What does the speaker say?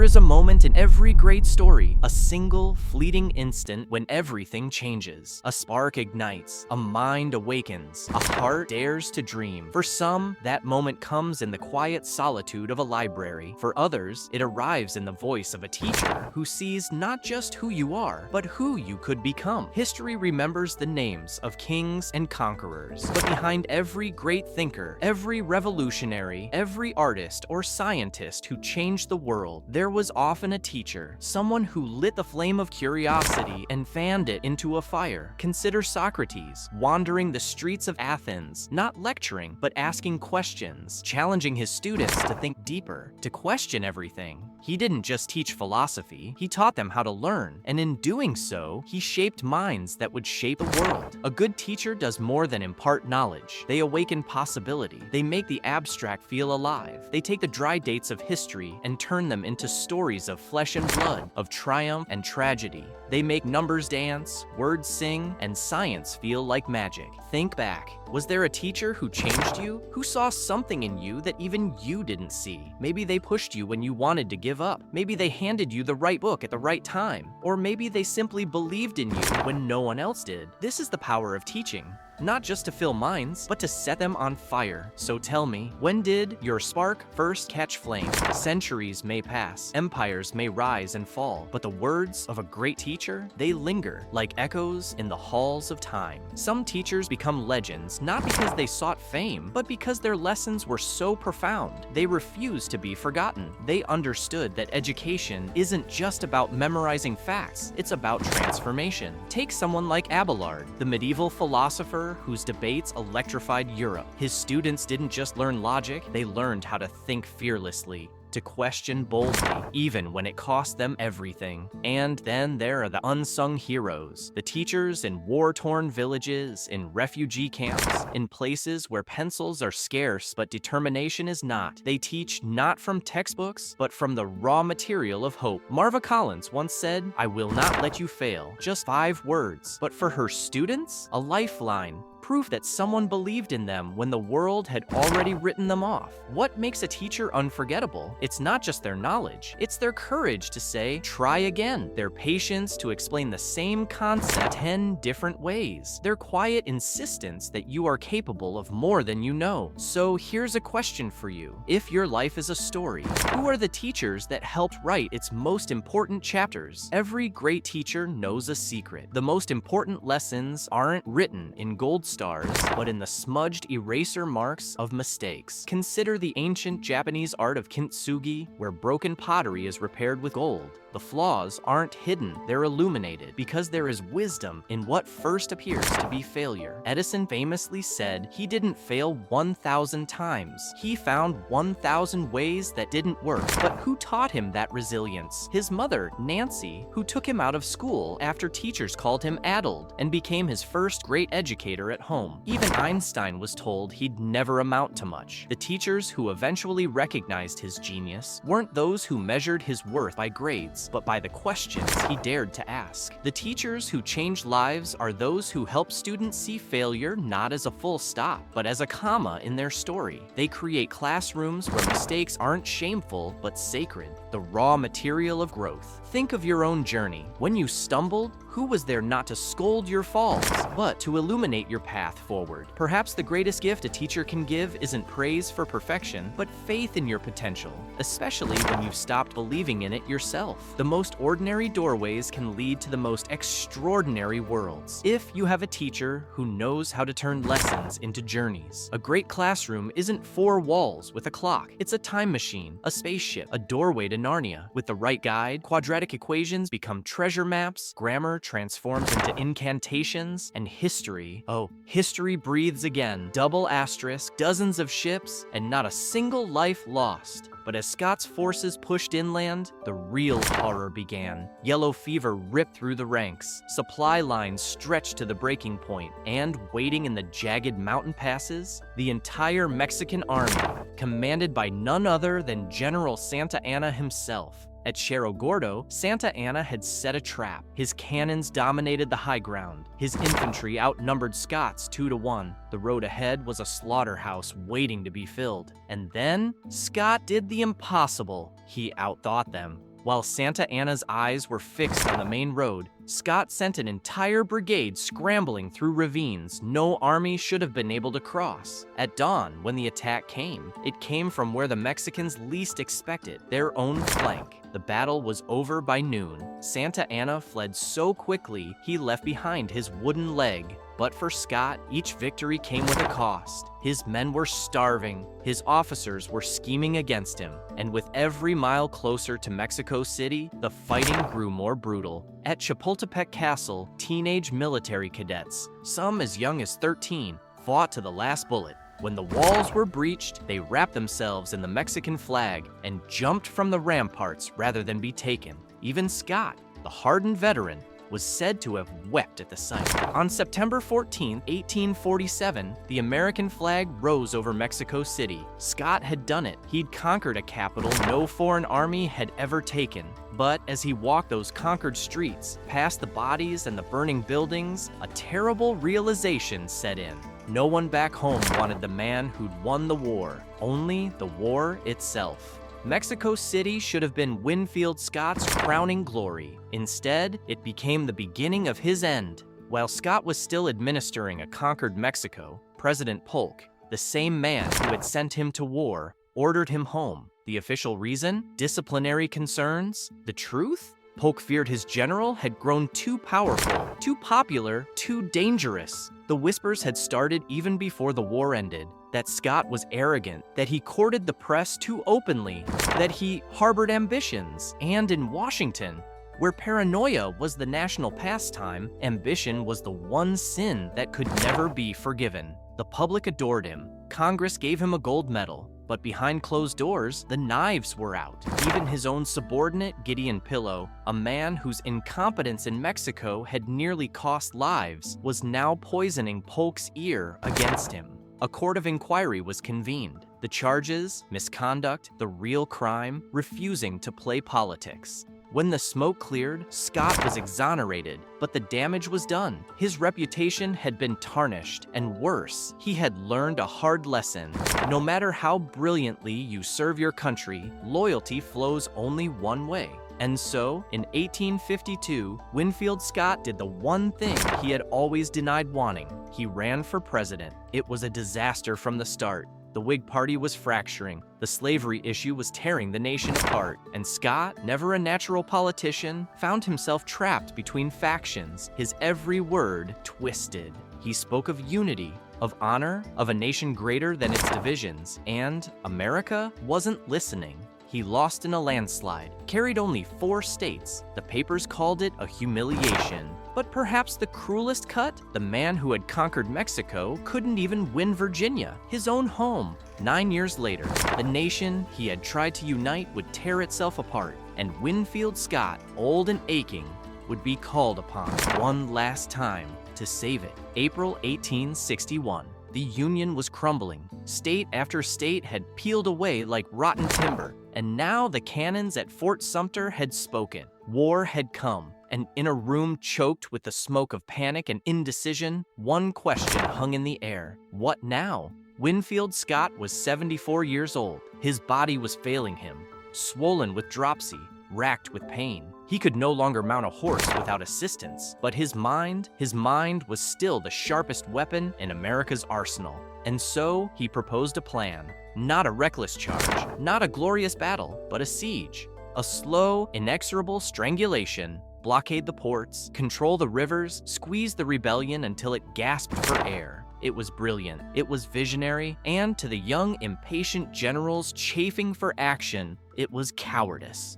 is a moment in every great story, a single, fleeting instant when everything changes. A spark ignites, a mind awakens, a heart dares to dream. For some, that moment comes in the quiet solitude of a library. For others, it arrives in the voice of a teacher who sees not just who you are, but who you could become. History remembers the names of kings and conquerors, but behind every great thinker, every revolutionary, every artist or scientist who changed the world, there was often a teacher, someone who lit the flame of curiosity and fanned it into a fire. Consider Socrates, wandering the streets of Athens, not lecturing, but asking questions, challenging his students to think deeper, to question everything. He didn't just teach philosophy, he taught them how to learn, and in doing so, he shaped minds that would shape the world. A good teacher does more than impart knowledge. They awaken possibility. They make the abstract feel alive. They take the dry dates of history and turn them into stories of flesh and blood, of triumph and tragedy. They make numbers dance, words sing, and science feel like magic. Think back. Was there a teacher who changed you? Who saw something in you that even you didn't see? Maybe they pushed you when you wanted to give up. Maybe they handed you the right book at the right time. Or maybe they simply believed in you when no one else did. This is the power of teaching. Not just to fill minds, but to set them on fire. So tell me, when did your spark first catch flame? Centuries may pass, empires may rise and fall, but the words of a great teacher, they linger like echoes in the halls of time. Some teachers become legends, not because they sought fame, but because their lessons were so profound. They refused to be forgotten. They understood that education isn't just about memorizing facts, it's about transformation. Take someone like Abelard, the medieval philosopher whose debates electrified Europe. His students didn't just learn logic, they learned how to think fearlessly, to question boldly, even when it cost them everything. And then there are the unsung heroes, the teachers in war-torn villages, in refugee camps, in places where pencils are scarce but determination is not. They teach not from textbooks, but from the raw material of hope. Marva Collins once said, "I will not let you fail." Just 5 words. But for her students, a lifeline. Proof that someone believed in them when the world had already written them off. What makes a teacher unforgettable? It's not just their knowledge, it's their courage to say, try again. Their patience to explain the same concept 10 different ways. Their quiet insistence that you are capable of more than you know. So here's a question for you. If your life is a story, who are the teachers that helped write its most important chapters? Every great teacher knows a secret. The most important lessons aren't written in gold stars, but in the smudged eraser marks of mistakes. Consider the ancient Japanese art of kintsugi, where broken pottery is repaired with gold. The flaws aren't hidden, they're illuminated, because there is wisdom in what first appears to be failure. Edison famously said he didn't fail 1,000 times. He found 1,000 ways that didn't work. But who taught him that resilience? His mother, Nancy, who took him out of school after teachers called him addled and became his first great educator at home. Even Einstein was told he'd never amount to much. The teachers who eventually recognized his genius weren't those who measured his worth by grades, but by the questions he dared to ask. The teachers who changed lives are those who help students see failure not as a full stop, but as a comma in their story. They create classrooms where mistakes aren't shameful, but sacred, the raw material of growth. Think of your own journey. When you stumbled, who was there not to scold your falls, but to illuminate your path forward? Perhaps the greatest gift a teacher can give isn't praise for perfection, but faith in your potential, especially when you've stopped believing in it yourself. The most ordinary doorways can lead to the most extraordinary worlds, if you have a teacher who knows how to turn lessons into journeys. A great classroom isn't 4 walls with a clock. It's a time machine, a spaceship, a doorway to Narnia. With the right guide, quadratic equations become treasure maps, grammar transforms into incantations, and history, history breathes again. Double asterisk, dozens of ships, and not a single life lost. But as Scott's forces pushed inland, the real horror began. Yellow fever ripped through the ranks, supply lines stretched to the breaking point, and waiting in the jagged mountain passes, the entire Mexican army, commanded by none other than General Santa Anna himself. At Cerro Gordo, Santa Anna had set a trap. His cannons dominated the high ground. His infantry outnumbered Scott's 2-1. The road ahead was a slaughterhouse waiting to be filled. And then, Scott did the impossible. He outthought them. While Santa Anna's eyes were fixed on the main road, Scott sent an entire brigade scrambling through ravines no army should have been able to cross. At dawn, when the attack came, it came from where the Mexicans least expected, their own flank. The battle was over by noon. Santa Anna fled so quickly, he left behind his wooden leg. But for Scott, each victory came with a cost. His men were starving, his officers were scheming against him, and with every mile closer to Mexico City, the fighting grew more brutal. At Chapultepec Castle, teenage military cadets, some as young as 13, fought to the last bullet. When the walls were breached, they wrapped themselves in the Mexican flag and jumped from the ramparts rather than be taken. Even Scott, the hardened veteran, was said to have wept at the sight. On September 14, 1847, the American flag rose over Mexico City. Scott had done it. He'd conquered a capital no foreign army had ever taken. But as he walked those conquered streets, past the bodies and the burning buildings, a terrible realization set in. No one back home wanted the man who'd won the war, only the war itself. Mexico City should have been Winfield Scott's crowning glory. Instead, it became the beginning of his end. While Scott was still administering a conquered Mexico, President Polk, the same man who had sent him to war, ordered him home. The official reason? Disciplinary concerns? The truth? Polk feared his general had grown too powerful, too popular, too dangerous. The whispers had started even before the war ended, that Scott was arrogant, that he courted the press too openly, that he harbored ambitions. And in Washington, where paranoia was the national pastime, ambition was the one sin that could never be forgiven. The public adored him. Congress gave him a gold medal. But behind closed doors, the knives were out. Even his own subordinate, Gideon Pillow, a man whose incompetence in Mexico had nearly cost lives, was now poisoning Polk's ear against him. A court of inquiry was convened. The charges, misconduct, the real crime, refusing to play politics. When the smoke cleared, Scott was exonerated, but the damage was done. His reputation had been tarnished, and worse, he had learned a hard lesson. No matter how brilliantly you serve your country, loyalty flows only one way. And so, in 1852, Winfield Scott did the one thing he had always denied wanting. He ran for president. It was a disaster from the start. The Whig Party was fracturing, the slavery issue was tearing the nation apart, and Scott, never a natural politician, found himself trapped between factions, his every word twisted. He spoke of unity, of honor, of a nation greater than its divisions, and America wasn't listening. He lost in a landslide, carried only 4 states. The papers called it a humiliation. But perhaps the cruelest cut? The man who had conquered Mexico couldn't even win Virginia, his own home. 9 years later, the nation he had tried to unite would tear itself apart, and Winfield Scott, old and aching, would be called upon one last time to save it. April 1861. The Union was crumbling. State after state had peeled away like rotten timber, and now the cannons at Fort Sumter had spoken. War had come, and in a room choked with the smoke of panic and indecision, one question hung in the air. What now? Winfield Scott was 74 years old. His body was failing him, swollen with dropsy, racked with pain. He could no longer mount a horse without assistance, but his mind was still the sharpest weapon in America's arsenal. And so he proposed a plan. Not a reckless charge, not a glorious battle, but a siege. A slow, inexorable strangulation. Blockade the ports, control the rivers, squeeze the rebellion until it gasped for air. It was brilliant, it was visionary, and to the young, impatient generals chafing for action, it was cowardice.